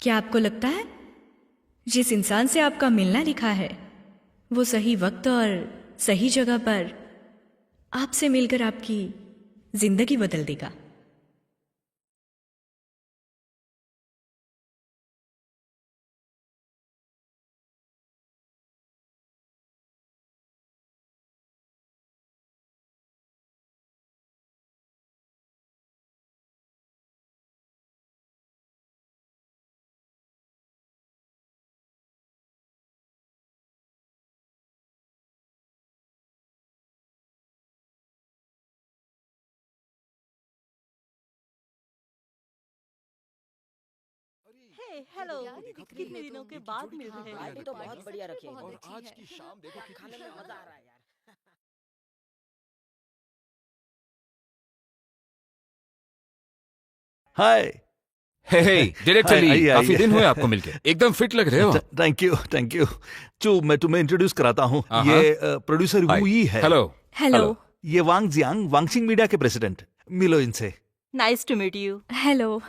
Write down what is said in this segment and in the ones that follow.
क्या आपको लगता है जिस इंसान से आपका मिलना लिखा है वो सही वक्त और सही जगह पर आपसे मिलकर आपकी जिंदगी बदल देगा? हे हेलो। यार ये दिखा कितने तुमने? दिनों के इनकी बाद जोड़ी मिल कितनी रहे बढ़िया हैं। लग पार्टी तो रही है बहुत ना? बढ़िया रखी है। और अच्छी आज है। की शाम देखो कितनी खाने में मजा आ शानदार रहा है यार। हाय। हे हे डायरेक्टर हाय, ली, आइए काफी आइए। दिन हुए आपको मिलके। एकदम फिट लग रहे हो आप। Thank you thank you. चू, मैं तुम्हें इंट्रोड्यूस कराता हूँ। हाँ हाँ। ये प्रोड्यूसर हाय। वू ई है। हेलो। हेलो। ये वांग जियांग वांगसिंग मीडिया के प्रेसिडेंट। मिलो इनसे। Nice to meet you. Hello.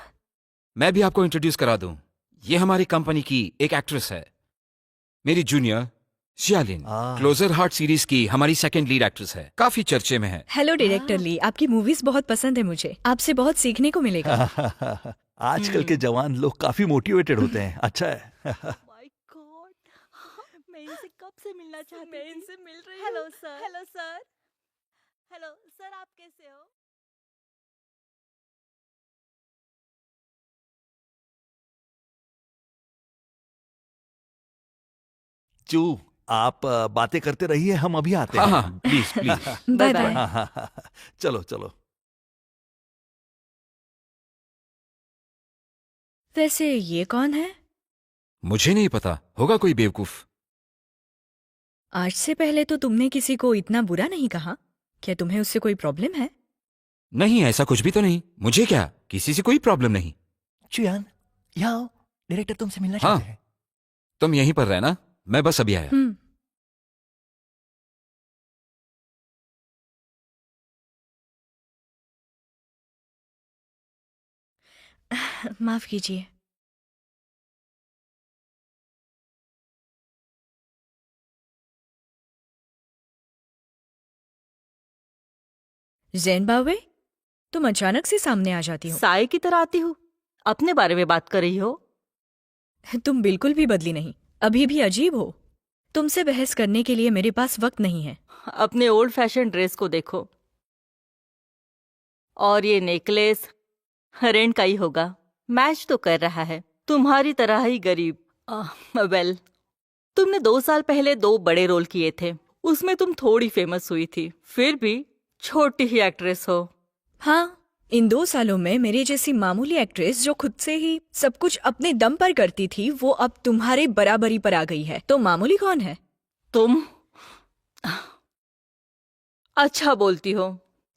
मैं भी आपको इंट्रोड्यूस करा दूं। ये हमारी कंपनी की एक एक्ट्रेस है, मेरी जूनियर शियालिन। क्लोजर हार्ट सीरीज की हमारी सेकंड लीड एक्ट्रेस है, काफी चर्चे में है। हेलो डायरेक्टर ली, आपकी मूवीज बहुत पसंद है मुझे, आपसे बहुत सीखने को मिलेगा। आजकल के जवान लोग काफी मोटिवेटेड होते हैं। अच्छा है। माय गॉड, मैं इनसे कब से मिलना चाहती मैं थी। इनसे मिल रही हेलो हूँ। Sir. Hello sir. Hello sir, आप कैसे हो? चू, आप बातें करते रहिए, हम अभी आते हाँ हैं। हाँ, please please. Bye bye. Bye. चलो चलो। वैसे ये कौन है? मुझे नहीं पता, होगा कोई बेवकूफ। आज से पहले तो तुमने किसी को इतना बुरा नहीं कहा। क्या तुम्हें उससे कोई प्रॉब्लम है? नहीं, ऐसा कुछ भी तो नहीं। मुझे क्या, किसी से कोई प्रॉब्लम नहीं। चुयान, यहाँ आओ। डायरेक्टर तुमसे मिलना हाँ, चाहते हैं। तुम यहीं पर रहना, मैं बस अभी आया। हम्म। माफ कीजिए। जैन बावे, तुम अचानक से सामने आ जाती हो। साय की तरह आती हूँ। अपने बारे में बात कर रही हो? तुम बिल्कुल भी बदली नहीं, अभी भी अजीब हो। तुमसे बहस करने के लिए मेरे पास वक्त नहीं है। अपने ओल्ड फैशन ड्रेस को देखो। और ये नेकलेस रेंट का ही होगा। मैच तो कर रहा है, तुम्हारी तरह ही गरीब। वेल, तुमने 2 साल पहले 2 बड़े रोल किए थे, उसमें तुम थोड़ी फेमस हुई थी, फिर भी छोटी ही एक्ट्रेस हो। हाँ, इन 2 सालों में मेरे जैसी मामूली एक्ट्रेस जो खुद से ही सब कुछ अपने दम पर करती थी, वो अब तुम्हारे बराबरी पर आ गई है। तो मामूली कौन है? तुम अच्छा बोलती हो।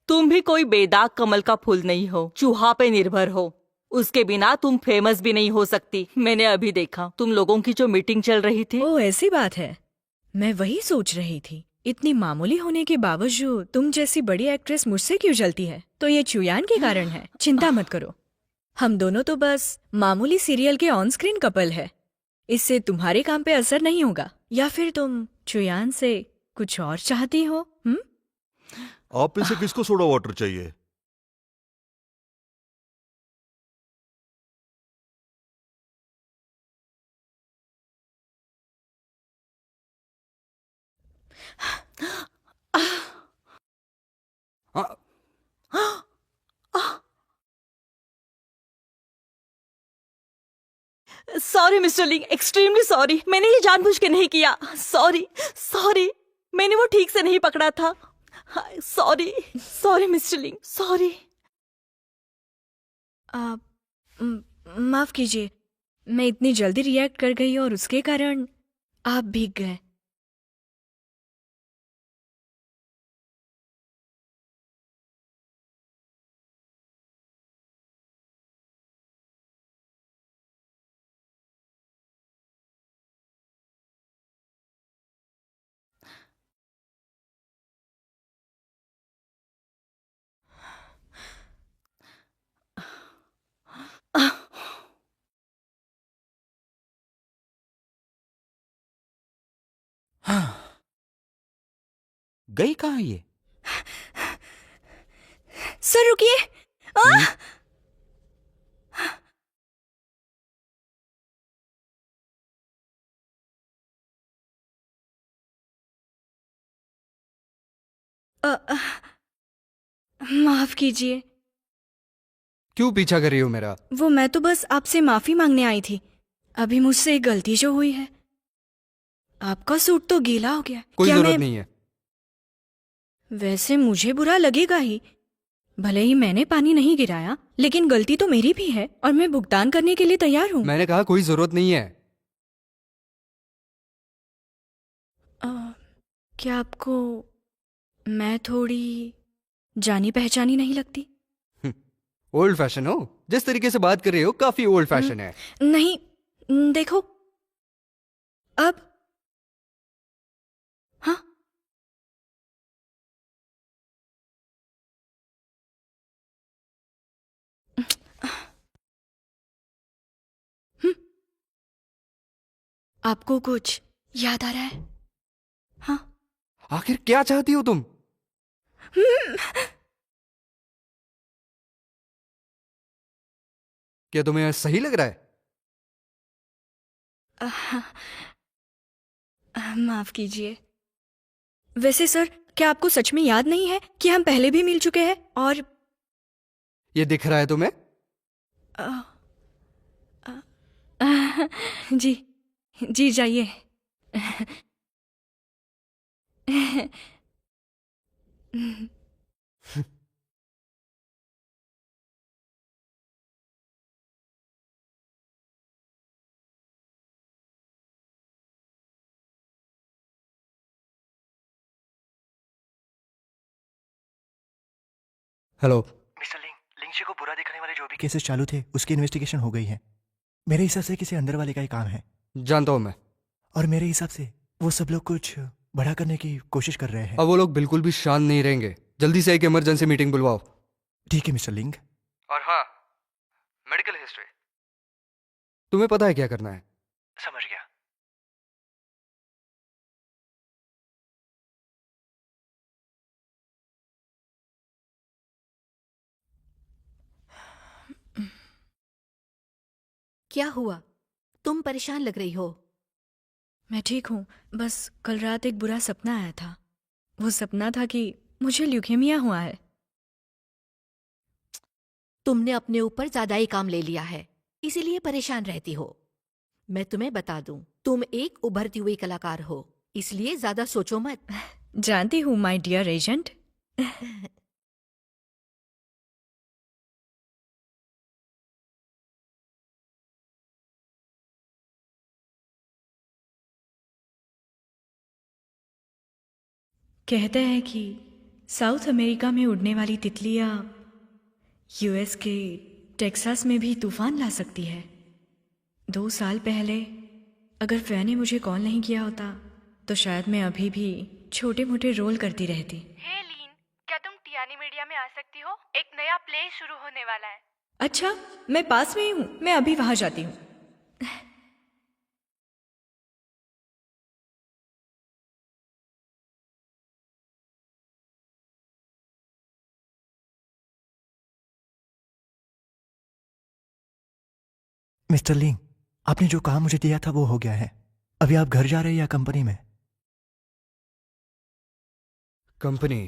तुम भी कोई बेदाग कमल का फूल नहीं हो, चूहा पे निर्भर हो। उसके बिना तुम फेमस भी नहीं हो सकती। मैंने अभी देखा तुम लोगों की जो मीटिंग चल रही थी। ओ, ऐसी बात है। मैं वही सोच रही थी, इतनी मामूली होने के बावजूद तुम जैसी बड़ी एक्ट्रेस मुझसे क्यों जलती है? तो ये चुयान के कारण है। चिंता मत करो, हम दोनों तो बस मामूली सीरियल के ऑन स्क्रीन कपल है। इससे तुम्हारे काम पे असर नहीं होगा। या फिर तुम चुयान से कुछ और चाहती हो? आप में से किसको सोडा वाटर चाहिए? हाँ, सॉरी मिस्टर लिंग, एक्सट्रीमली सॉरी। मैंने ये जानबूझ के नहीं किया। सॉरी सॉरी, मैंने वो ठीक से नहीं पकड़ा था। सॉरी सॉरी मिस्टर लिंग, सॉरी। आप माफ कीजिए, मैं इतनी जल्दी रिएक्ट कर गई और उसके कारण आप भीग गए। गई कहाँ ये? सर रुकिए। माफ कीजिए। क्यों पीछा कर रही हो मेरा? वो मैं तो बस आपसे माफी मांगने आई थी। अभी मुझसे एक गलती जो हुई है। आपका सूट तो गीला हो गया। कोई क्या जरूरत नहीं है। वैसे मुझे बुरा लगेगा ही। भले ही मैंने पानी नहीं गिराया, लेकिन गलती तो मेरी भी है और मैं भुगतान करने के लिए तैयार हूँ। मैंने कहा कोई जरूरत नहीं है। क्या आपको मैं थोड़ी जानी पहचानी नहीं लगती? ओल्ड फैशन हो। जिस तरीके से बात कर रहे हो काफी ओल्ड फैशन है। नहीं, देखो अब। हाँ, आपको कुछ याद आ रहा है? हाँ। आखिर क्या चाहती हो तुम? क्या तुम्हें सही लग रहा है? माफ कीजिए। वैसे सर, क्या आपको सच में याद नहीं है कि हम पहले भी मिल चुके हैं? और ये दिख रहा है तुम्हें? जी जी, जाइए। हेलो। मिस्टर लिंगशी को बुरा दिखने वाले जो भी केसेस चालू थे उसकी इन्वेस्टिगेशन हो गई है। मेरे हिसाब से किसी अंदर वाले का ही काम है। जानता हूं मैं। और मेरे हिसाब से वो सब लोग कुछ बड़ा करने की कोशिश कर रहे हैं। अब वो लोग बिल्कुल भी शांत नहीं रहेंगे। जल्दी से एक इमरजेंसी मीटिंग बुलवाओ। ठीक है मिस्टर लिंग। और हाँ, मेडिकल हिस्ट्री। तुम्हें पता है क्या करना है? समझ गया। क्या हुआ? तुम परेशान लग रही हो। मैं ठीक हूँ। बस कल रात एक बुरा सपना आया था। वो सपना था कि मुझे ल्यूकेमिया हुआ है। तुमने अपने ऊपर ज्यादा ही काम ले लिया है, इसीलिए परेशान रहती हो। मैं तुम्हें बता दूं, तुम एक उभरती हुई कलाकार हो, इसलिए ज्यादा सोचो मत। जानती हूँ माय डियर एजेंट। कहते हैं कि साउथ अमेरिका में उड़ने वाली तितलियां यूएस के टेक्सास में भी तूफान ला सकती है। 2 साल पहले अगर फैन ने मुझे कॉल नहीं किया होता तो शायद मैं अभी भी छोटे मोटे रोल करती रहती। हे लीन, क्या तुम टियानी मीडिया में आ सकती हो? एक नया प्ले शुरू होने वाला है। अच्छा, मैं पास में ही हूँ, मैं अभी वहां जाती हूँ। मिस्टर लिंग, आपने जो काम मुझे दिया था वो हो गया है। अभी आप घर जा रहे हैं या कंपनी में? कंपनी।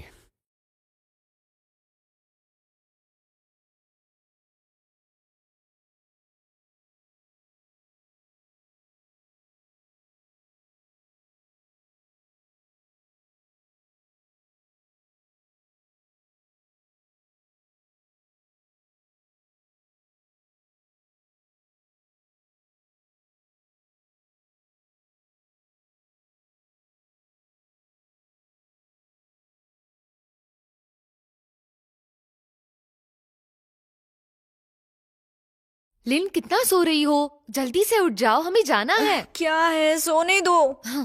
लिन, कितना सो रही हो? जल्दी से उठ जाओ, हमें जाना है। क्या है, सोने दो। हाँ।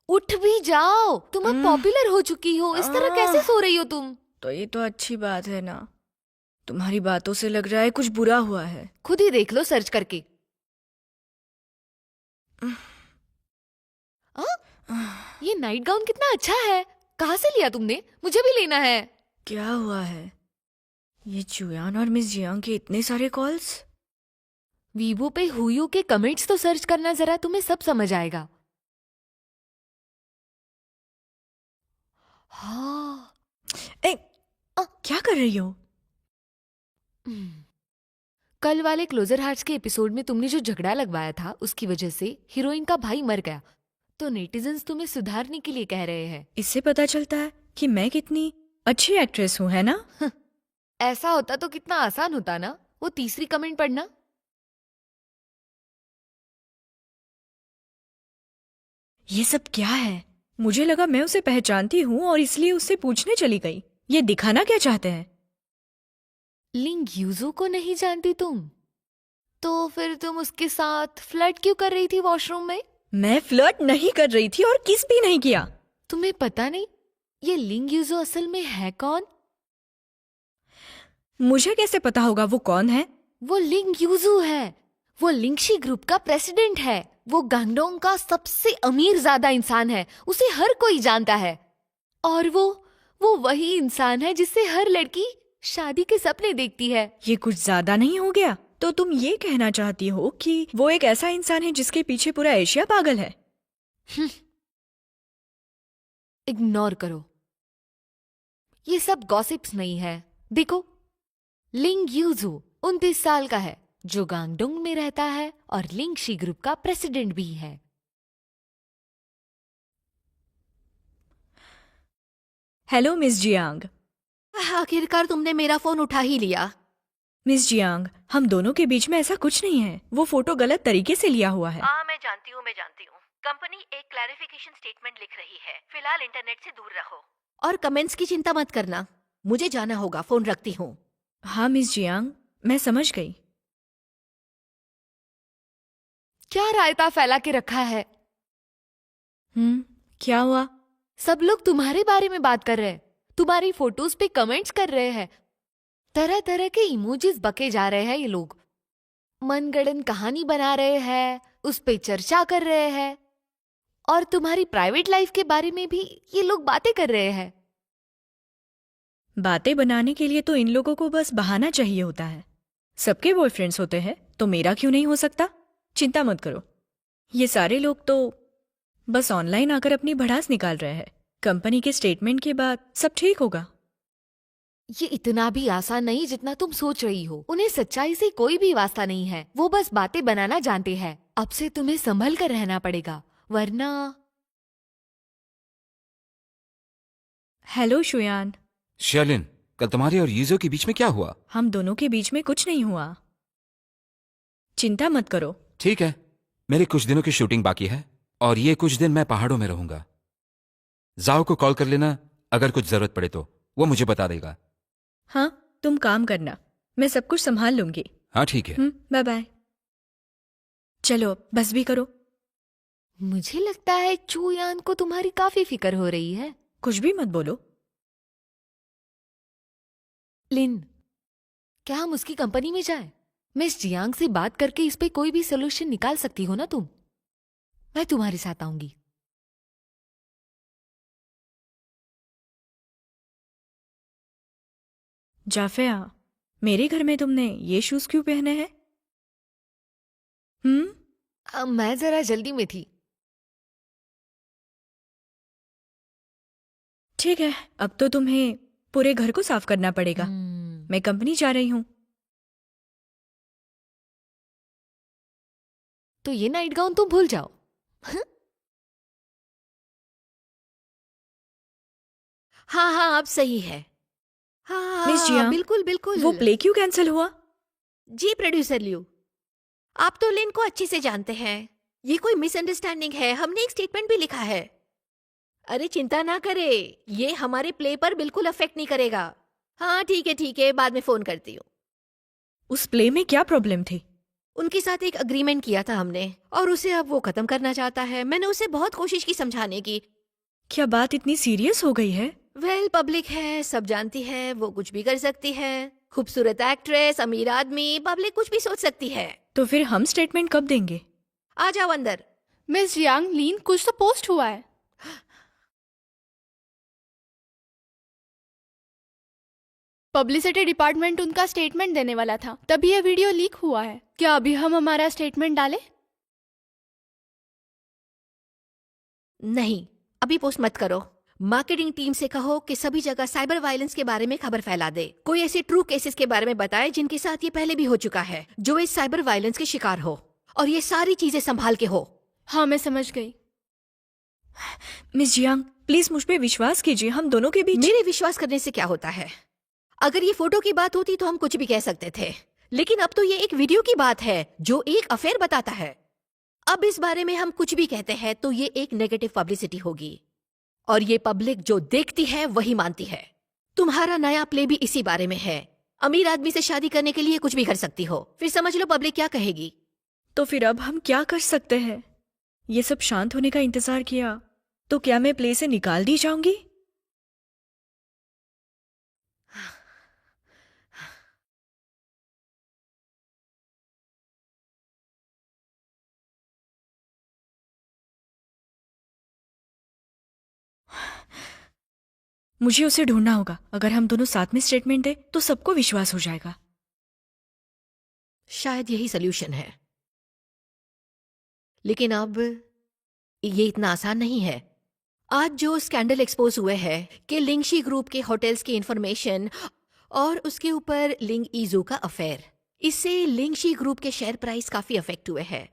उठ भी जाओ, तुम अब पॉपुलर हो चुकी हो, इस तरह कैसे सो रही हो तुम? तो ये तो अच्छी बात है ना। तुम्हारी बातों से लग रहा है कुछ बुरा हुआ है। खुद ही देख लो सर्च करके। ये नाइट गाउन कितना अच्छा है। कहाँ से लिया तुमने? मुझे भी लेना है। क्या हुआ है? ये चुयान और मिस जियांग के इतने सारे कॉल्स। वीवो पे हुयू के कमेंट्स तो सर्च करना जरा, तुम्हें सब समझ आएगा। हाँ। क्या कर रही हो? कल वाले क्लोजर हार्ट्स के एपिसोड में तुमने जो झगड़ा लगवाया था, उसकी वजह से हीरोइन का भाई मर गया, तो नेटिजन्स तुम्हें सुधारने के लिए कह रहे हैं। इससे पता चलता है कि मैं कितनी अच्छी एक्ट्रेस हूँ, है ना? ऐसा होता तो कितना आसान होता ना। वो तीसरी कमेंट पढ़ना। ये सब क्या है? मुझे लगा मैं उसे पहचानती हूँ और इसलिए उससे पूछने चली गई। ये दिखाना क्या चाहते हैं? लिंग यूजो को नहीं जानती तुम? तो फिर तुम उसके साथ फ्लर्ट क्यों कर रही थी वॉशरूम में? मैं फ्लर्ट नहीं कर रही थी और किस भी नहीं किया। तुम्हें पता नहीं ये लिंग यूजो असल में है कौन? मुझे कैसे पता होगा वो कौन है? वो लिंग यूजू है। वो लिंगशी ग्रुप का प्रेसिडेंट है। वो गांगडोंग का सबसे अमीर ज्यादा इंसान है। उसे हर कोई जानता है। और वो वही इंसान है जिससे हर लड़की शादी के सपने देखती है। ये कुछ ज्यादा नहीं हो गया? तो तुम ये कहना चाहती हो कि वो एक ऐसा इंसान है जिसके पीछे पूरा एशिया पागल है? इग्नोर करो। ये सब गॉसिप्स नहीं है। देखो, लिंग यूजू 29 साल का है, जो गांगडोंग में रहता है और लिंगशी ग्रुप का प्रेसिडेंट भी है। Hello miss Jiang. आखिरकार तुमने मेरा फोन उठा ही लिया। मिस जियांग, हम दोनों के बीच में ऐसा कुछ नहीं है। वो फोटो गलत तरीके से लिया हुआ है। मैं जानती हूँ। कंपनी एक क्लैरिफिकेशन स्टेटमेंट लिख रही है। फिलहाल इंटरनेट से दूर रहो और कमेंट्स की चिंता मत करना। मुझे जाना होगा, फोन रखती हूँ। हाँ मिस जियांग, मैं समझ गई। क्या रायता फैला के रखा है? क्या हुआ? सब लोग तुम्हारे बारे में बात कर रहे हैं। तुम्हारी फोटोज पे कमेंट्स कर रहे हैं। तरह तरह के इमोजीज बके जा रहे हैं। ये लोग मनगढ़ंत कहानी बना रहे हैं, उस पे चर्चा कर रहे हैं, और तुम्हारी प्राइवेट लाइफ के बारे में भी ये लोग बातें कर रहे हैं। बातें बनाने के लिए तो इन लोगों को बस बहाना चाहिए होता है। सबके बॉयफ्रेंड्स होते हैं, तो मेरा क्यों नहीं हो सकता? चिंता मत करो, ये सारे लोग तो बस ऑनलाइन आकर अपनी भड़ास निकाल रहे हैं। कंपनी के स्टेटमेंट के बाद सब ठीक होगा। ये इतना भी आसान नहीं जितना तुम सोच रही हो। उन्हें सच्चाई से कोई भी वास्ता नहीं है। वो बस बातें बनाना जानते हैं। अब से तुम्हें संभल कर रहना पड़ेगा, वरना। हेलो शुयान। शियालिन, कल तुम्हारे और यूजो के बीच में क्या हुआ? हम दोनों के बीच में कुछ नहीं हुआ, चिंता मत करो। ठीक है, मेरे कुछ दिनों की शूटिंग बाकी है और ये कुछ दिन मैं पहाड़ों में रहूंगा। जाओ को कॉल कर लेना, अगर कुछ जरूरत पड़े तो वो मुझे बता देगा। हाँ, तुम काम करना, मैं सब कुछ संभाल लूंगी। हाँ ठीक है। Bye bye. चलो बस भी करो। मुझे लगता है चूयान को तुम्हारी काफी फिक्र हो रही है। कुछ भी मत बोलो। लिन, क्या हम उसकी कंपनी में जाएं? मिस जियांग से बात करके इस पे कोई भी सोल्यूशन निकाल सकती हो ना तुम? मैं तुम्हारे साथ आऊंगी। जाफिया, मेरे घर में तुमने ये शूज क्यों पहने हैं? मैं जरा जल्दी में थी। ठीक है, अब तो तुम्हें पूरे घर को साफ करना पड़ेगा। मैं कंपनी जा रही हूँ। तो ये नाइट गाउन तुम भूल जाओ। हाँ, अब सही है। हाँ, मिस जियांग, बिल्कुल बिल्कुल। वो प्ले क्यों कैंसिल हुआ? जी प्रोड्यूसर लियू, आप तो लिन को अच्छे से जानते हैं। ये कोई मिसअंडरस्टैंडिंग है। हमने एक स्टेटमेंट भी लिखा है। अरे चिंता ना करे, ये हमारे प्ले पर बिल्कुल अफेक्ट नहीं करेगा। हाँ ठीक है, बाद में फोन करती हूँ। उस प्ले में क्या प्रॉब्लम थी? उनके साथ एक अग्रीमेंट किया था हमने, और उसे अब वो खत्म करना चाहता है। मैंने उसे बहुत कोशिश की समझाने की। क्या बात इतनी सीरियस हो गई है? वेल, पब्लिक है, सब जानती है, वो कुछ भी कर सकती है। खूबसूरत एक्ट्रेस, अमीर आदमी, पब्लिक कुछ भी सोच सकती है। तो फिर हम स्टेटमेंट कब देंगे? आ जाओ अंदर। मिस जियांग, लीन कुछ तो पोस्ट हुआ है। पब्लिसिटी डिपार्टमेंट उनका स्टेटमेंट देने वाला था, तभी ये वीडियो लीक हुआ है। क्या अभी हम हमारा स्टेटमेंट डालें? नहीं, अभी पोस्ट मत करो। मार्केटिंग टीम से कहो कि सभी जगह साइबर वायलेंस के बारे में खबर फैला दे। कोई ऐसे ट्रू केसेस के बारे में बताए जिनके साथ ये पहले भी हो चुका है, जो इस साइबर वायलेंस के शिकार हो, और ये सारी चीजें संभाल के हो। हाँ, मैं समझ गई। मिस जियांग, प्लीज मुझ पे विश्वास कीजिए, हम दोनों के बीच। मेरे विश्वास करने से क्या होता है? अगर ये फोटो की बात होती तो हम कुछ भी कह सकते थे, लेकिन अब तो ये एक वीडियो की बात है जो एक अफेयर बताता है। अब इस बारे में हम कुछ भी कहते हैं तो ये एक नेगेटिव पब्लिसिटी होगी, और ये पब्लिक जो देखती है वही मानती है। तुम्हारा नया प्ले भी इसी बारे में है। अमीर आदमी से शादी करने के लिए कुछ भी कर सकती हो, फिर समझ लो पब्लिक क्या कहेगी। तो फिर अब हम क्या कर सकते हैं? ये सब शांत होने का इंतजार किया तो क्या मैं प्ले से निकाल दी जाऊंगी? मुझे उसे ढूंढना होगा। अगर हम दोनों साथ में स्टेटमेंट दें तो सबको विश्वास हो जाएगा। शायद यही सोल्यूशन है, लेकिन अब ये इतना आसान नहीं है। आज जो स्कैंडल एक्सपोज हुए हैं कि लिंगशी ग्रुप के होटल्स की इंफॉर्मेशन और उसके ऊपर लिंग ईजू का अफेयर, इससे लिंगशी ग्रुप के शेयर प्राइस काफी अफेक्ट हुए हैं।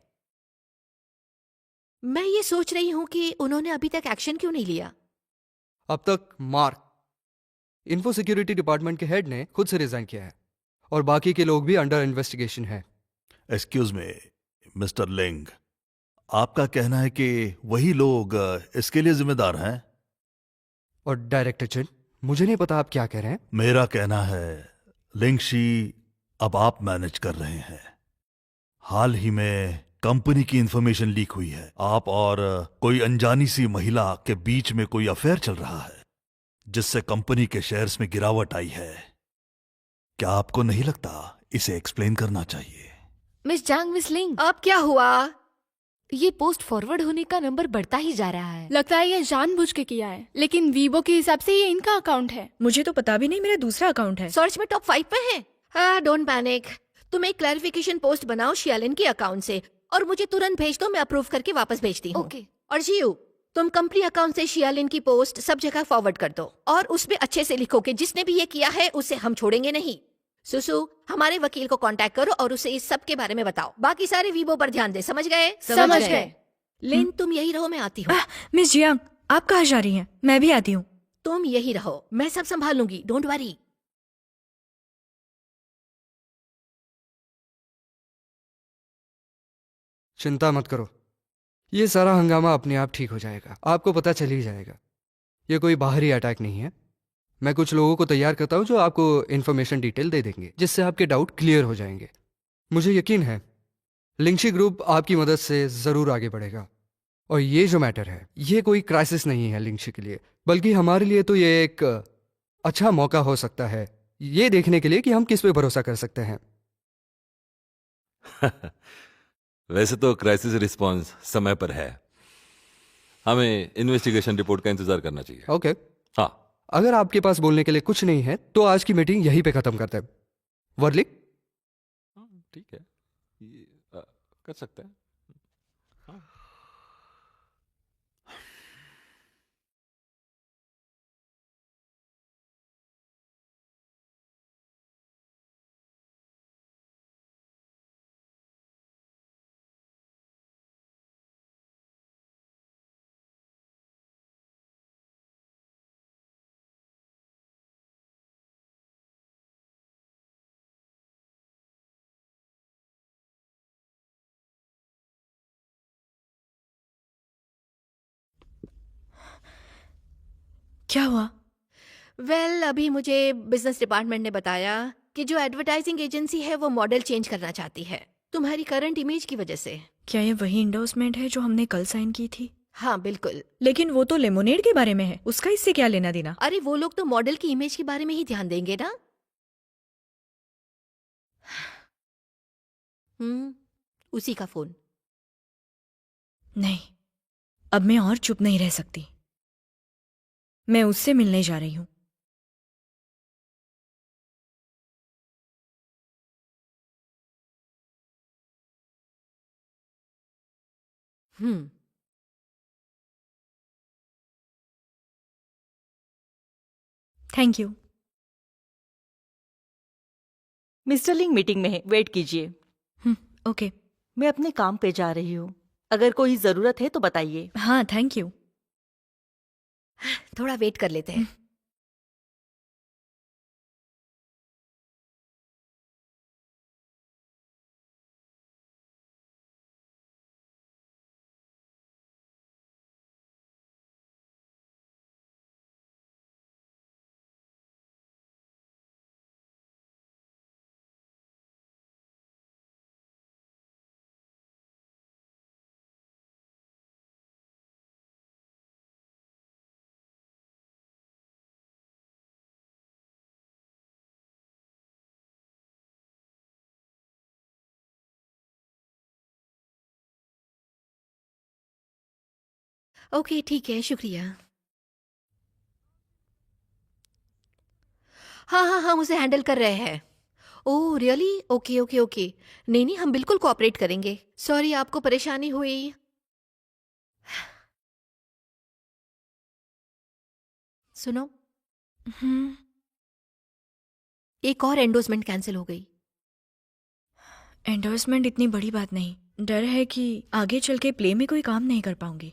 मैं ये सोच रही हूं कि उन्होंने अभी तक एक्शन क्यों नहीं लिया। अब तक मार्क, इन्फो सिक्योरिटी डिपार्टमेंट के हेड ने खुद से रिजाइन किया है और बाकी के लोग भी अंडर इन्वेस्टिगेशन है। एक्सक्यूज मी मिस्टर लिंग, आपका कहना है कि वही लोग इसके लिए जिम्मेदार हैं? और डायरेक्टर चेन, मुझे नहीं पता आप क्या कह रहे हैं। मेरा कहना है लिंगशी अब आप मैनेज कर रहे हैं। हाल ही में कंपनी की इंफॉर्मेशन लीक हुई है। आप और कोई अनजानी सी महिला के बीच में कोई अफेयर चल रहा है, जिससे कंपनी के शेयर्स में गिरावट आई है। क्या आपको नहीं लगता इसे एक्सप्लेन करना चाहिए? मिस जांग, मिस लिंग, अब क्या हुआ? ये पोस्ट फॉरवर्ड होने का नंबर बढ़ता ही जा रहा है। लगता है ये जानबूझ के किया है, लेकिन वीवो के हिसाब से ये इनका अकाउंट है। मुझे तो पता भी नहीं, मेरा दूसरा अकाउंट है। सर्च में टॉप 5 पे है। हाँ, डोंट पैनिक। तुम एक क्लैरिफिकेशन पोस्ट बनाओ शियालिन के अकाउंट से और मुझे तुरंत भेज दो, मैं अप्रूव करके वापस भेजती हूँ। ओके। और जियो, तुम कंपनी अकाउंट से शियालिन की पोस्ट सब जगह फॉरवर्ड कर दो और उसमें अच्छे से लिखो कि जिसने भी ये किया है उसे हम छोड़ेंगे नहीं। सुसु, हमारे वकील को कांटेक्ट करो और उसे इस सब के बारे में बताओ। बाकी सारे वीवो पर ध्यान दे। समझ गए? समझ गए। लिन, तुम यही रहो, मैं आती हूँ। मिस जियांग, आप कहाँ जा रही हैं? मैं भी आती हूँ। तुम यही रहो, मैं सब संभाल लूंगी, डोंट वरी। चिंता मत करो, ये सारा हंगामा अपने आप ठीक हो जाएगा। आपको पता चल ही जाएगा। ये कोई बाहरी अटैक नहीं है। मैं कुछ लोगों को तैयार करता हूँ जो आपको इन्फॉर्मेशन डिटेल दे देंगे, जिससे आपके डाउट क्लियर हो जाएंगे। मुझे यकीन है लिंगशी ग्रुप आपकी मदद से जरूर आगे बढ़ेगा। और ये जो मैटर है, ये कोई क्राइसिस नहीं है लिंगशी के लिए, बल्कि हमारे लिए तो ये एक अच्छा मौका हो सकता है ये देखने के लिए कि हम किस पे भरोसा कर सकते हैं। वैसे तो क्राइसिस रिस्पांस समय पर है, हमें इन्वेस्टिगेशन रिपोर्ट का इंतजार करना चाहिए। ओके। हाँ, अगर आपके पास बोलने के लिए कुछ नहीं है तो आज की मीटिंग यहीं पे खत्म करते हैं। वर्लिक, ठीक है, ये कर सकते हैं। क्या हुआ? वेल, अभी मुझे बिजनेस डिपार्टमेंट ने बताया कि जो एडवर्टाइजिंग एजेंसी है वो मॉडल चेंज करना चाहती है तुम्हारी करंट इमेज की वजह से। क्या ये वही इंडोर्समेंट है जो हमने कल साइन की थी? हाँ, बिल्कुल। लेकिन वो तो लेमोनेड के बारे में है, उसका इससे क्या लेना देना? अरे वो लोग तो मॉडल की इमेज के बारे में ही ध्यान देंगे ना। उसी का फोन। नहीं, अब मैं और चुप नहीं रह सकती। मैं उससे मिलने जा रही हूँ। Thank you. मिस्टर लिंग मीटिंग में है, वेट कीजिए। ओके। मैं अपने काम पे जा रही हूँ, अगर कोई जरूरत है तो बताइए। हाँ, थैंक यू। थोड़ा वेट कर लेते हैं। ओके, ठीक है, शुक्रिया। हाँ हाँ हाँ, मुझे हैंडल कर रहे हैं। Oh really? Okay okay okay. नहीं नहीं, हम बिल्कुल कोऑपरेट करेंगे। सॉरी आपको परेशानी हुई। सुनो, एक और एंडोर्समेंट कैंसिल हो गई। एंडोर्समेंट इतनी बड़ी बात नहीं, डर है कि आगे चल के प्ले में कोई काम नहीं कर पाऊंगी।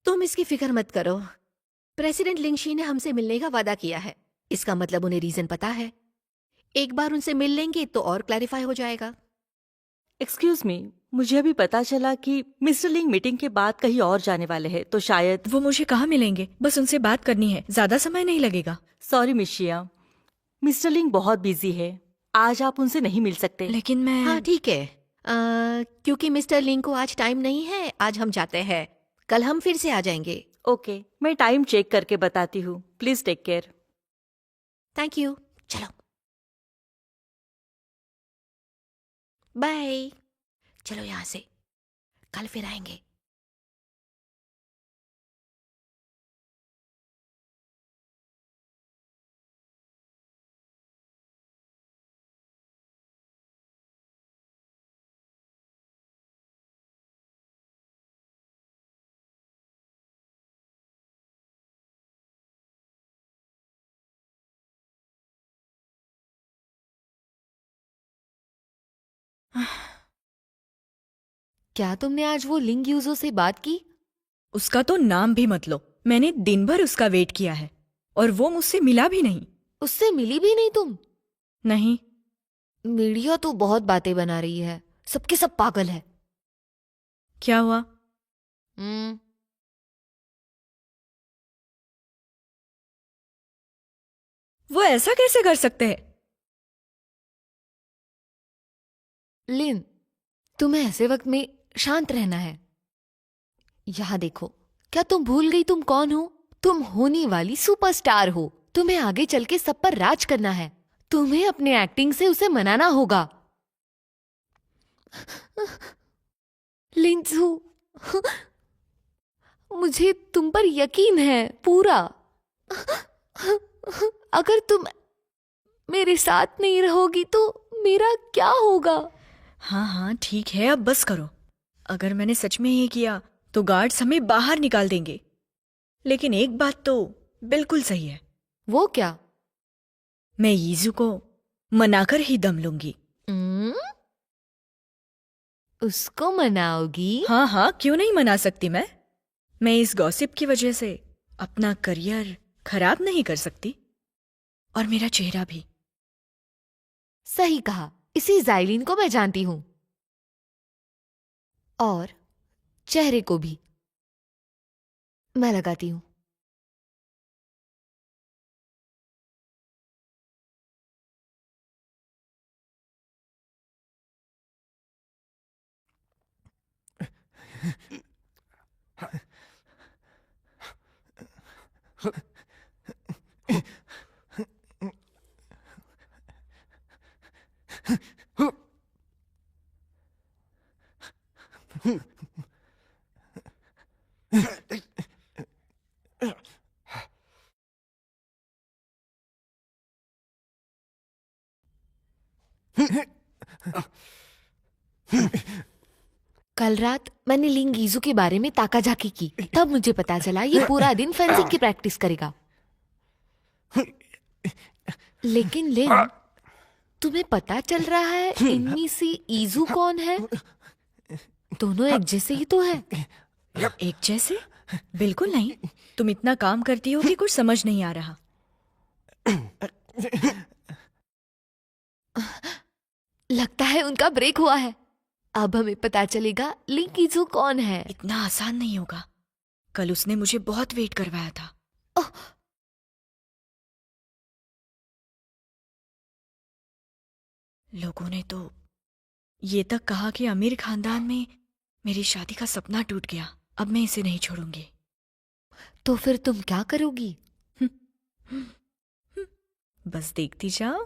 तुम इसकी फिक्र मत करो। प्रेसिडेंट लिंगशी ने हमसे मिलने का वादा किया है। इसका मतलब उन्हें रीजन पता है। एक बार उनसे मिल लेंगे तो और क्लैरिफाई हो जाएगा। एक्सक्यूज मी, मुझे अभी पता चला कि मिस्टर लिंग मीटिंग के बाद कहीं और जाने वाले हैं, तो शायद। वो मुझे कहाँ मिलेंगे? बस उनसे बात करनी है, ज्यादा समय नहीं लगेगा। सॉरी मिशिया, मिस्टर लिंग बहुत बिजी है, आज आप उनसे नहीं मिल सकते। लेकिन मैं हाँ ठीक है। क्योंकि मिस्टर लिंग को आज टाइम नहीं है, आज हम जाते हैं। कल हम फिर से आ जाएंगे। ओके, मैं टाइम चेक करके बताती हूँ। Please take care. Thank you. चलो बाय। चलो यहाँ से, कल फिर आएंगे। क्या तुमने आज वो लिंग यूजो से बात की? उसका तो नाम भी मत लो। मैंने दिन भर उसका वेट किया है और वो मुझसे मिला भी नहीं। उससे मिली भी नहीं तुम? नहीं। मीडिया तो बहुत बातें बना रही है, सबके सब पागल है। क्या हुआ? वो ऐसा कैसे कर सकते हैं? लिन, तुम्हें ऐसे वक्त में शांत रहना है। यहां देखो, क्या तुम भूल गई तुम कौन हो? तुम होने वाली सुपरस्टार हो। तुम्हें आगे चल के सब पर राज करना है। तुम्हें अपने एक्टिंग से उसे मनाना होगा। लिंजू, मुझे तुम पर यकीन है पूरा। अगर तुम मेरे साथ नहीं रहोगी तो मेरा क्या होगा? हाँ हाँ ठीक है, अब बस करो। अगर मैंने सच में ये किया तो गार्ड्स हमें बाहर निकाल देंगे। लेकिन एक बात तो बिल्कुल सही है। वो क्या? मैं यीजू को मनाकर ही दम लूंगी। उसको मनाओगी? हाँ हाँ, क्यों नहीं मना सकती मैं इस गॉसिप की वजह से अपना करियर खराब नहीं कर सकती, और मेरा चेहरा भी। सही कहा, इसी जाइलिन को मैं जानती हूं, और चेहरे को भी मैं लगाती हूं। कल रात मैंने लिंग ईजू के बारे में ताकाझाकी की, तब मुझे पता चला ये पूरा दिन फेंसिंग की प्रैक्टिस करेगा। लेकिन लिन, तुम्हें पता चल रहा है इनमें से ईजू कौन है? दोनों एक जैसे ही तो है। एक जैसे? बिल्कुल नहीं। तुम इतना काम करती हो कि कुछ समझ नहीं आ रहा। लगता है उनका ब्रेक हुआ है। अब हमें पता चलेगा लिंग ईजू कौन है। इतना आसान नहीं होगा। कल उसने मुझे बहुत वेट करवाया था। ओह, लोगों ने तो ये तक कहा कि अमीर खानदान में मेरी शादी का सपना टूट गया। अब मैं इसे नहीं छोड़ूंगी। तो फिर तुम क्या करोगी? बस देखती जाओ।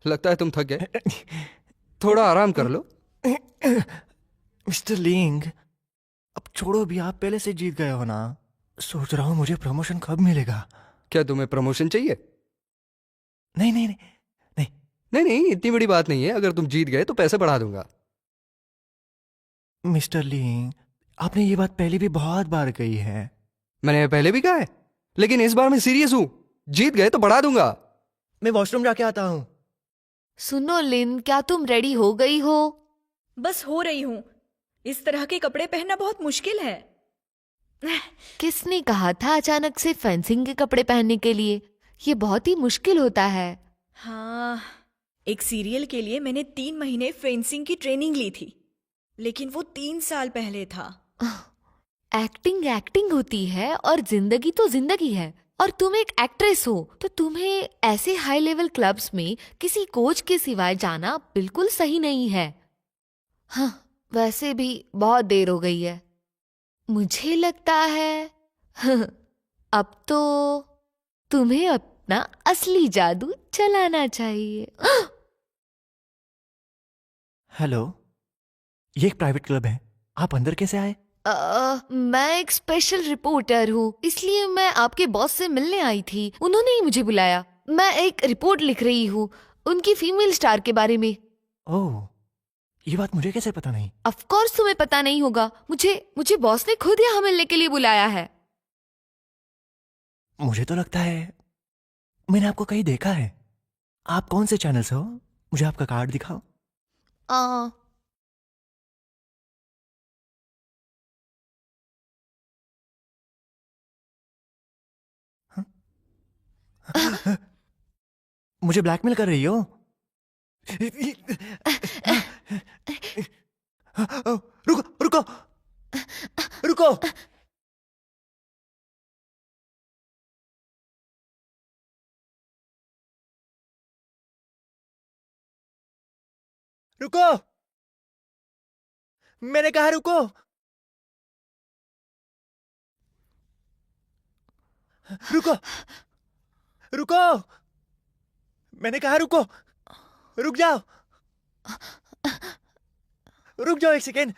लगता है तुम थक गए, थोड़ा आराम कर लो। मिस्टर लिंग, अब छोड़ो भी, आप पहले से जीत गए हो ना। सोच रहा हूँ मुझे प्रमोशन कब मिलेगा। क्या तुम्हें प्रमोशन चाहिए? नहीं नहीं नहीं नहीं। नहीं नहीं, इतनी बड़ी बात नहीं है। अगर तुम जीत गए तो पैसे बढ़ा दूंगा। मिस्टर लिंग, आपने ये बात पहले भी बहुत बार कही है। मैंने पहले भी कहा है, लेकिन इस बार मैं सीरियस हूं। जीत गए तो बढ़ा दूंगा। मैं वॉशरूम जाके आता हूँ। सुनो लिन, क्या तुम रेडी हो गई हो? बस हो रही हूं। इस तरह के कपड़े पहनना बहुत मुश्किल है। किसने कहा था अचानक से फेंसिंग के कपड़े पहनने के लिए? ये बहुत ही मुश्किल होता है। हाँ, एक सीरियल के लिए मैंने 3 महीने फेंसिंग की ट्रेनिंग ली थी, लेकिन वो 3 साल पहले था। एक्टिंग एक्टिंग होती है और जिंदगी तो जिंदगी है। और तुम एक एक्ट्रेस हो तो तुम्हें ऐसे हाई लेवल क्लब्स में किसी कोच के सिवाय जाना बिल्कुल सही नहीं है। हाँ, वैसे भी बहुत देर हो गई है। मुझे लगता है अब तो तुम्हें अपना असली जादू चलाना चाहिए। हेलो, ये एक प्राइवेट क्लब है, आप अंदर कैसे आए? मैं एक स्पेशल रिपोर्टर हूँ, इसलिए मैं आपके बॉस से मिलने आई थी। उन्होंने ही मुझे बुलाया। मैं एक रिपोर्ट लिख रही हूँ उनकी फीमेल स्टार के बारे में। ओह, ये बात मुझे कैसे पता नहीं? ऑफ कोर्स तुम्हें पता नहीं होगा। मुझे बॉस ने खुद यहाँ मिलने के लिए बुलाया है। मुझे तो लगता है मैंने आपको कहीं देखा है। आप कौन से चैनल से हो? मुझे आपका कार्ड दिखाओ। आ, मुझे ब्लैकमेल कर रही हो? रुको रुको रुको। रुको, मैंने कहा रुको। रुको रुको, मैंने कहा रुको। रुक जाओ, रुक जाओ एक सेकेंड।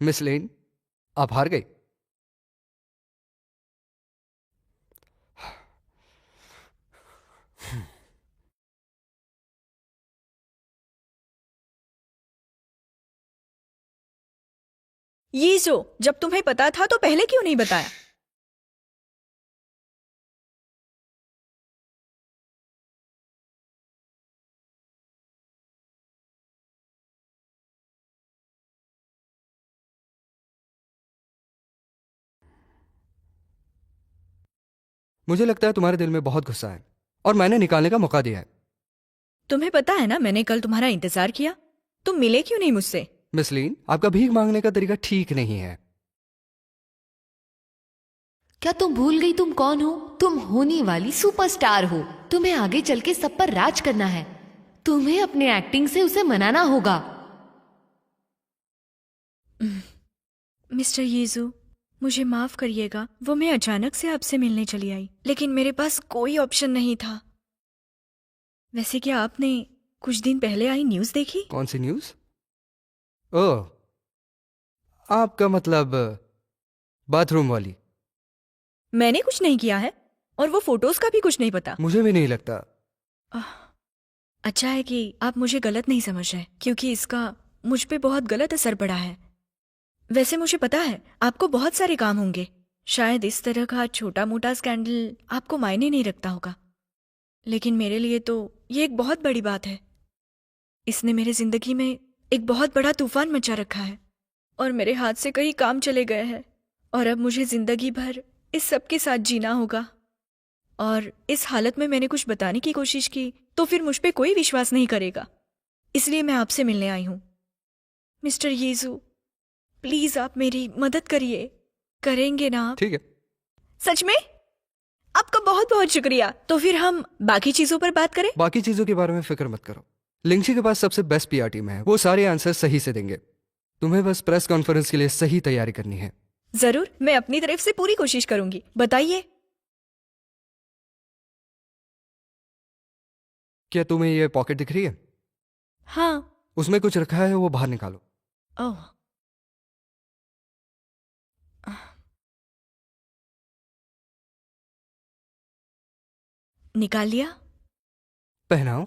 मिस लेन, आप हार गई। ये जो जब तुम्हें पता था तो पहले क्यों नहीं बताया? मुझे लगता है तुम्हारे दिल में बहुत गुस्सा है और मैंने निकालने का मौका दिया है। तुम्हें पता है ना, मैंने कल तुम्हारा इंतजार किया, तुम मिले क्यों नहीं मुझसे? मिस लीन, आपका भीख मांगने का तरीका ठीक नहीं है। क्या तुम भूल गई तुम कौन हो? तुम होने वाली सुपरस्टार हो। तुम्हें आगे चल के सब पर राज करना है। तुम्हें अपने एक्टिंग से उसे मनाना होगा। मिस्टर यीजू, मुझे माफ करिएगा, वो मैं अचानक से आपसे मिलने चली आई, लेकिन मेरे पास कोई ऑप्शन नहीं था। वैसे क्या आपने कुछ दिन पहले आई न्यूज़ देखी? कौन सी न्यूज़? ओह, आपका मतलब बाथरूम वाली। मैंने कुछ नहीं किया है और वो फोटोज का भी कुछ नहीं पता। मुझे भी नहीं लगता। अच्छा है कि आप मुझे गलत नहीं समझ रहे, क्योंकि इसका मुझ पे बहुत गलत असर पड़ा है। वैसे मुझे पता है आपको बहुत सारे काम होंगे, शायद इस तरह का छोटा मोटा स्कैंडल आपको मायने नहीं रखता होगा, लेकिन मेरे लिए तो ये एक बहुत बड़ी बात है। इसने मेरे जिंदगी में एक बहुत बड़ा तूफान मचा रखा है और मेरे हाथ से कई काम चले गए हैं और अब मुझे जिंदगी भर इस सब के साथ जीना होगा। और इस हालत में मैंने कुछ बताने की कोशिश की तो फिर मुझ पे कोई विश्वास नहीं करेगा, इसलिए मैं आपसे मिलने आई हूं। मिस्टर यीजू, प्लीज आप मेरी मदद करिए, करेंगे ना आप? ठीक है। सच में? आपका बहुत बहुत शुक्रिया। तो फिर हम बाकी चीजों पर बात करें? बाकी चीजों के बारे में फिक्र मत करो, लिंगशी के पास सबसे बेस्ट पीआर टीम है, वो सारे आंसर सही से देंगे। तुम्हें बस प्रेस कॉन्फ्रेंस के लिए सही तैयारी करनी है। जरूर, मैं अपनी तरफ से पूरी कोशिश करूंगी। बताइए। क्या तुम्हें ये पॉकेट दिख रही है? हाँ। उसमें कुछ रखा है, वो बाहर निकालो। ओह, निकाल लिया? पहनाओ।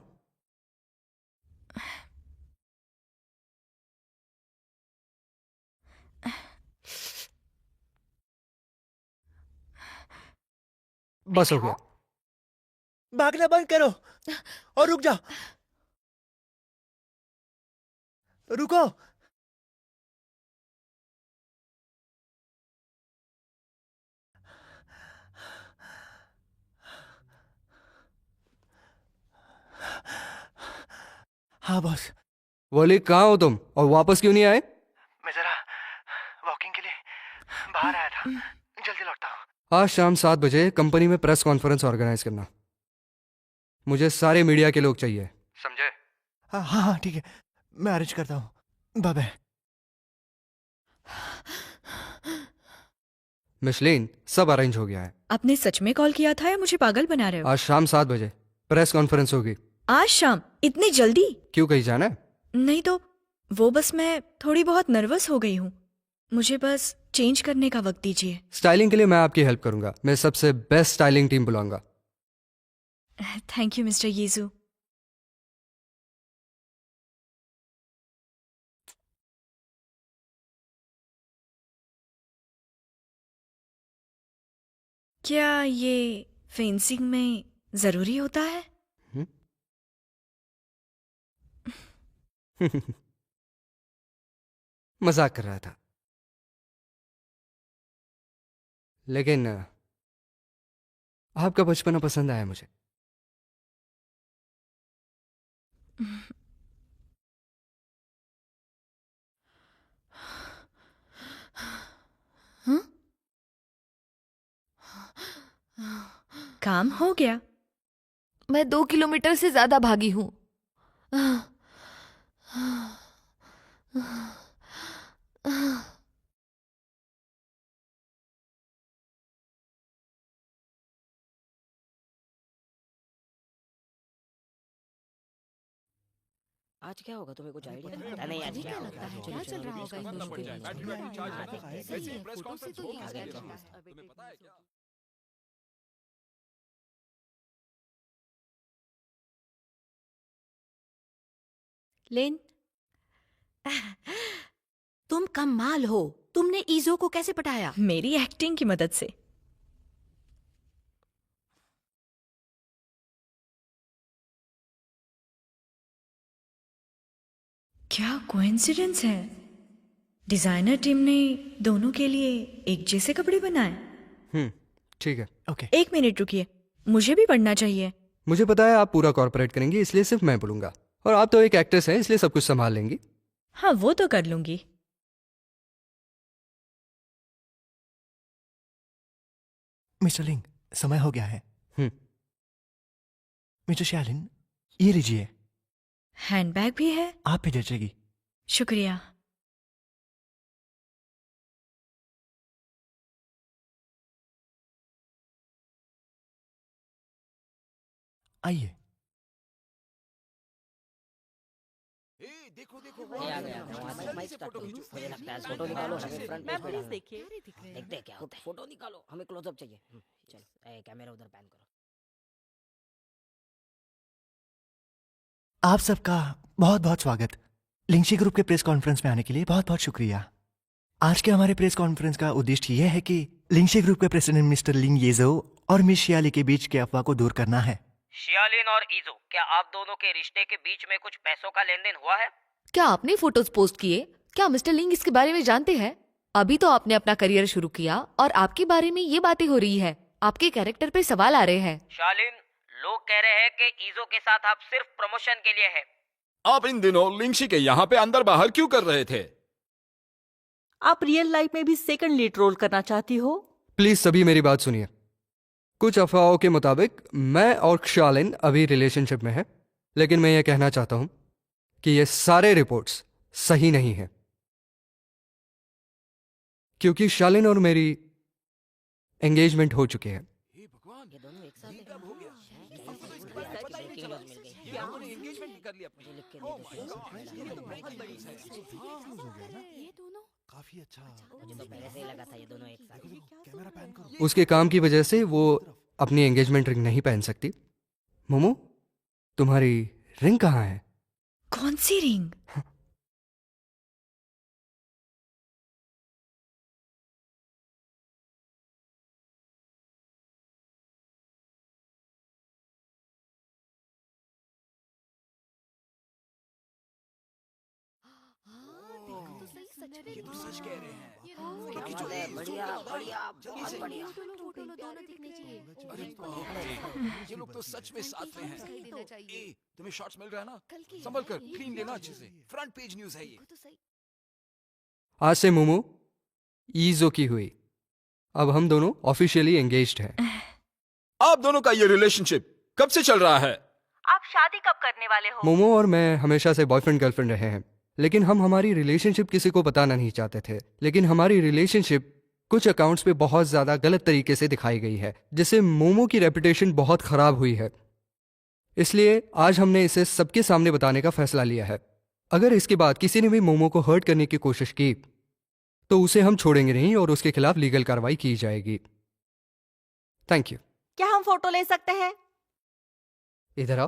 बस हो गया। भागना बंद करो और रुक जाओ। रुको। हाँ बॉस। वली, कहाँ हो तुम और वापस क्यों नहीं आए? मैं जरा वॉकिंग के लिए बाहर आया था, जल्दी लौटता हूँ। आज शाम 7 बजे कंपनी में प्रेस कॉन्फ्रेंस ऑर्गेनाइज करना। मुझे सारे मीडिया के लोग चाहिए, समझे? हाँ हाँ हाँ ठीक है, मैं अरेंज करता हूँ। Bye bye. मिशलीन, सब अरेंज हो गया है। आपने सच में कॉल किया था या मुझे पागल बना रहे हो? आज शाम 7 बजे प्रेस कॉन्फ्रेंस होगी। आज शाम? इतनी जल्दी? क्यों, कहीं जाना है? नहीं तो वो बस मैं थोड़ी बहुत नर्वस हो गई हूँ, मुझे बस चेंज करने का वक्त दीजिए। स्टाइलिंग के लिए मैं आपकी हेल्प करूंगा, मैं सबसे बेस्ट स्टाइलिंग टीम बुलाऊंगा। थैंक यू मिस्टर यीजू। क्या ये फेंसिंग में जरूरी होता है? मजाक कर रहा था, लेकिन आपका बचपना पसंद आया मुझे। काम हो गया? मैं 2 किलोमीटर से ज्यादा भागी हूँ। आज क्या होगा, तुम्हें कुछ आइडिया? नहीं आज क्या लगता है क्या चल रहा होगा इन मुश्किल लेन, तुम कमाल हो, तुमने ईजो को कैसे पटाया? मेरी एक्टिंग की मदद से। क्या कोइंसिडेंस है, डिजाइनर टीम ने दोनों के लिए एक जैसे कपड़े बनाए। ठीक है, ओके। एक मिनट रुकिए, मुझे भी पढ़ना चाहिए। मुझे पता है आप पूरा कॉर्पोरेट करेंगी, इसलिए सिर्फ मैं बोलूंगा। और आप तो एक एक्ट्रेस हैं, इसलिए सब कुछ संभाल लेंगी। हाँ, वो तो कर लूंगी। मिस्टर लिंग, समय हो गया है। हम्म। मिस्टर शालिन, ये लीजिए। हैंडबैग भी है? आप पे जचेगी। शुक्रिया। आइए। देखो देखो ये आ गया वहाँ माइक स्टार्ट करो। मुझे लगता है फोटो निकालो हमें फ्रंट पेज मैम पे प्लीज डालना है। देखिए। देखते हैं क्या होता है। फोटो निकालो हमें क्लोजअप चाहिए। चलो कैमरा उधर पैन करो। आप सबका बहुत बहुत स्वागत। लिंगशी ग्रुप के प्रेस कॉन्फ्रेंस में आने के लिए बहुत बहुत शुक्रिया। आज के हमारे प्रेस कॉन्फ्रेंस का उद्देश्य यह है कि लिंगशी ग्रुप के प्रेसिडेंट मिस्टर लिंग येजो और मिस शियाली के बीच के अफवाह को दूर करना है। शियालिन और ईजो, क्या आप दोनों के रिश्ते के बीच में कुछ पैसों का लेन देन हुआ है? क्या आपने फोटोज पोस्ट किए? क्या मिस्टर लिंग इसके बारे में जानते हैं? अभी तो आपने अपना करियर शुरू किया और आपके बारे में ये बातें हो रही है। आपके कैरेक्टर पे सवाल आ रहे हैं। शालिन, लोग कह रहे हैं कि ईजो के साथ आप सिर्फ प्रमोशन के लिए है। आप इन दिनों लिंगशी के यहाँ पे अंदर बाहर क्यों कर रहे थे? आप रियल लाइफ में भी सेकंड लीड रोल करना चाहती हो? प्लीज सभी मेरी बात सुनिए। कुछ अफवाहों के मुताबिक मैं और शालिन अभी रिलेशनशिप में है, लेकिन मैं ये कहना चाहता हूं कि ये सारे रिपोर्ट्स सही नहीं है, क्योंकि शालिन और मेरी एंगेजमेंट हो चुकी है। ये दोनों एक साथ हैं। हो गया? ब्रेकिंग न्यूज़ मिल गई। एंगेजमेंट कर लिया मुझे लिख के दे दो। ये दोनों काफी अच्छा। मुझे तो पहले से ही लगा था ये दोनों एक साथ हैं। कैमरा पैन करो। उसके काम की वजह से वो अपनी एंगेजमेंट रिंग नहीं पहन सकती। मोमो, तुम्हारी रिंग कहाँ है? कौन सी रिंग? ये तो सच कह रहे हैं। बढ़िया बढ़िया बहुत बढ़िया। अरे ये लोग तो सच में साथ में हैं। ए, तुम्हें शॉट्स मिल रहा है ना? संभल कर क्लीन लेना अच्छे से। फ्रंट पेज न्यूज़ है ये। आज से मोमो ईजो की हुई। अब हम दोनों ऑफिशियली एंगेज्ड हैं। आप दोनों का ये रिलेशनशिप कब से चल रहा है? आप शादी कब करने वाले हो? मोमो और मैं हमेशा से बॉयफ्रेंड गर्लफ्रेंड रहे हैं, लेकिन हम हमारी रिलेशनशिप किसी को बताना नहीं चाहते थे। लेकिन हमारी रिलेशनशिप कुछ अकाउंट्स पे बहुत ज्यादा गलत तरीके से दिखाई गई है, जिससे मोमो की रेपुटेशन बहुत खराब हुई है। इसलिए आज हमने इसे सबके सामने बताने का फैसला लिया है। अगर इसके बाद किसी ने भी मोमो को हर्ट करने की कोशिश की तो उसे हम छोड़ेंगे नहीं और उसके खिलाफ लीगल कार्रवाई की जाएगी। Thank you. क्या हम फोटो ले सकते हैं? इधर आओ।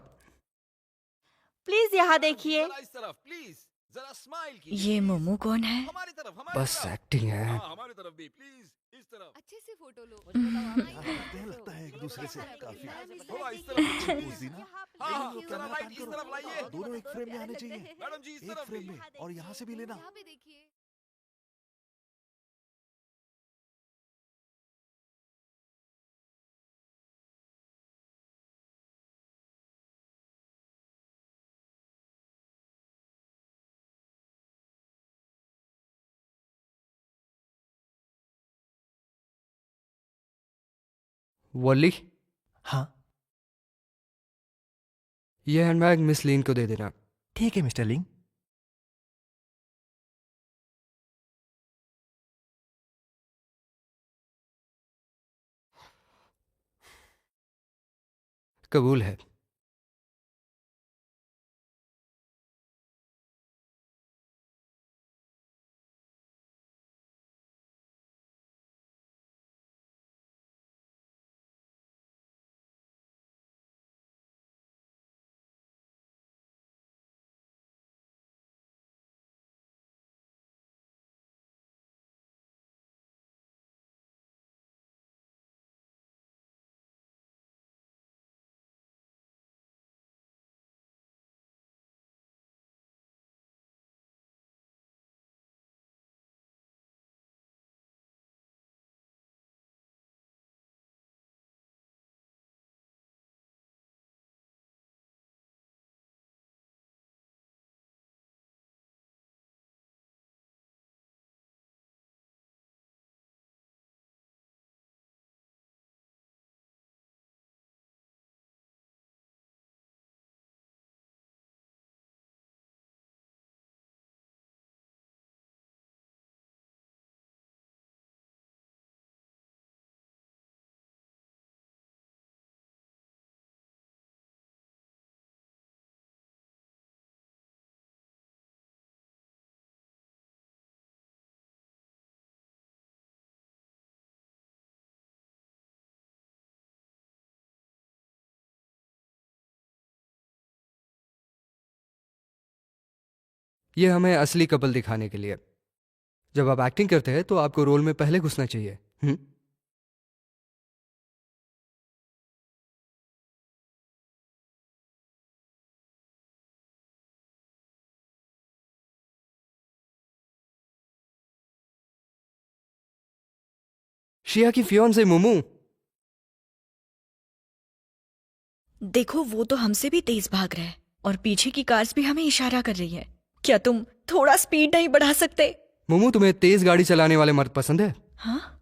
प्लीज यहाँ देखिए। इस तरफ प्लीज, जरा स्माइल कीजिए। ये मोमो कौन है? हमारी तरफ, हमारी बस तरफ। एक्टिंग है। हाँ, हमारी तरफ भी प्लीज, इस तरफ। अच्छे से फोटो लो। लगता है एक दूसरे से काफी। थोड़ा इस तरफ पोज दी ना। हाँ, हाँ, जरा राइट इस तरफ लाइए। दोनों एक फ्रेम में आने चाहिए। मैडम जी इस एक तरफ फ्रेम भी। में और यहाँ से भी लेना। यहाँ पे देखिए। वॉली, हाँ ये हैंडबैग मिस लीन को दे देना। ठीक है मिस्टर लिंग। कबूल है। ये हमें असली कपल दिखाने के लिए। जब आप एक्टिंग करते हैं तो आपको रोल में पहले घुसना चाहिए। शिया की फियोंसे मोमू। देखो वो तो हमसे भी तेज भाग रहा है और पीछे की कार्स भी हमें इशारा कर रही है। क्या तुम थोड़ा स्पीड नहीं बढ़ा सकते? मोमू, तुम्हें तेज गाड़ी चलाने वाले मर्द पसंद है? हाँ